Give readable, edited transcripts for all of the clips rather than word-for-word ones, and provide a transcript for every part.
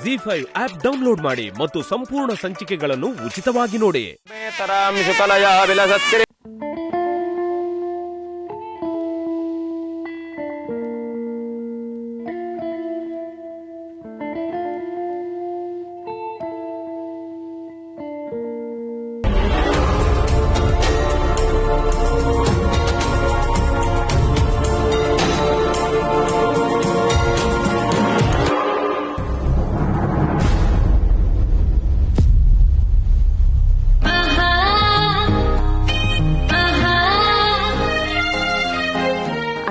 ZEE5 app download ಮಾಡಿ ಮತ್ತು ಸಂಪೂರ್ಣ ಸಂಚಿಕೆಗಳನ್ನು ಉಚಿತವಾಗಿ ನೋಡಿ.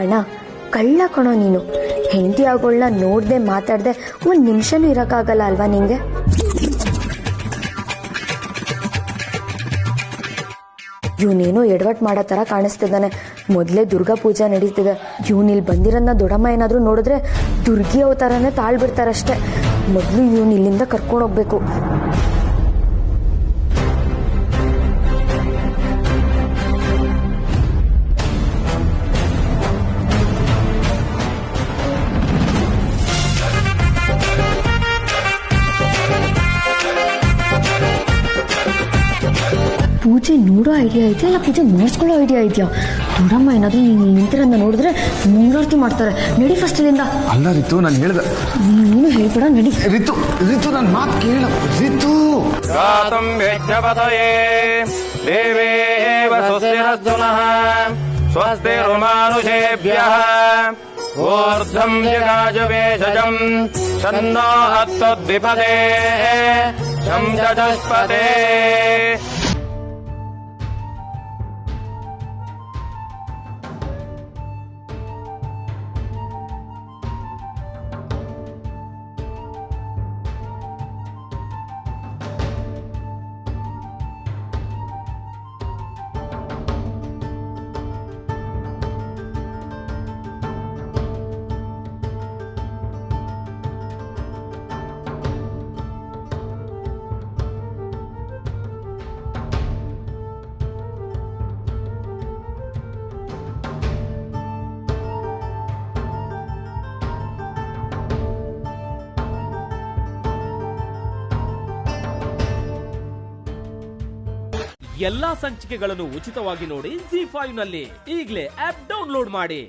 ಅಣ್ಣ, ಕಳ್ಳ ಕಣೋ ನೀನು. ಹೆಂಡತಿ ಆಗೋಳ್ನ ನೋಡ್ದೆ ಮಾತಾಡ್ದೆ ಒಂದ್ ನಿಮಿಷನೂ ಇರಕ್ಕಾಗಲ್ಲ ಅಲ್ವಾ ನಿಂಗೆ? ಇವನೇನೋ ಎಡವಟ್ ಮಾಡೋ ತರ ಕಾಣಿಸ್ತಿದ್ದಾನೆ. ಮೊದ್ಲೇ ದುರ್ಗಾ ಪೂಜಾ ನಡೀತಿದೆ. ಇವನ್ ಇಲ್ಲಿ ಬಂದಿರೋದನ್ನ ದೊಡ್ಡಮ್ಮ ಏನಾದ್ರೂ ನೋಡಿದ್ರೆ ದುರ್ಗಿ ಅವತಾರನೇ ತಾಳ್ಬಿಡ್ತಾರಷ್ಟೇ. ಮೊದ್ಲು ಇವನ್ ಇಲ್ಲಿಂದ ಕರ್ಕೊಂಡು ಹೋಗ್ಬೇಕು. ಪೂಜೆ ನೋಡೋ ಐಡಿಯಾ ಇದೆಯಾ ಇಲ್ಲ ಪೂಜೆ ಮಾಡಿಸ್ಕೊಳ್ಳೋ ಐಡಿಯಾ ಇದೆಯಾ? ದೊಡ್ಡಮ್ಮ ಏನಾದ್ರೂ ನೀನು ನಿಂತಿರೋದನ್ನ ನೋಡಿದ್ರೆ ಮಂಗಳಾರತಿ ಮಾಡ್ತಾರೆ. ನಡಿ ಫಸ್ಟ್ ಇಲ್ಲಿಂದ. ಅಲ್ಲ ರಿತು, ನಾನು ಹೇಳ್ದೆ. ನೀನು ಹೇಳ್ಬೇಡ, ನಡಿ. ರಿತು ರಿತು ನನ್ನ ಮಾತು ಕೇಳ. ರಿತು ಗಾತಂ ಯಜ್ಞಪತಯೇ ದೇವೇವ ಸ್ವಸ್ತಿರಸ್ತುನಃ ಸ್ವಸ್ತಿರ್ಮಾನುಷೇಭ್ಯಃ ಊರ್ಧ್ವಂ ಯಗಾಜವೇಶಜಂ ಛನ್ನೋ ಹತ್ತದ್ವಿಪದೇ ಶಂ ಚತುಷ್ಪದೇ. ಎಲ್ಲಾ ಸಂಚಿಕೆಗಳನ್ನು ಉಚಿತವಾಗಿ ನೋಡಿ ZEE5 ನಲ್ಲಿ. ಈಗಲೇ ಆಪ್ ಡೌನ್ಲೋಡ್ ಮಾಡಿ.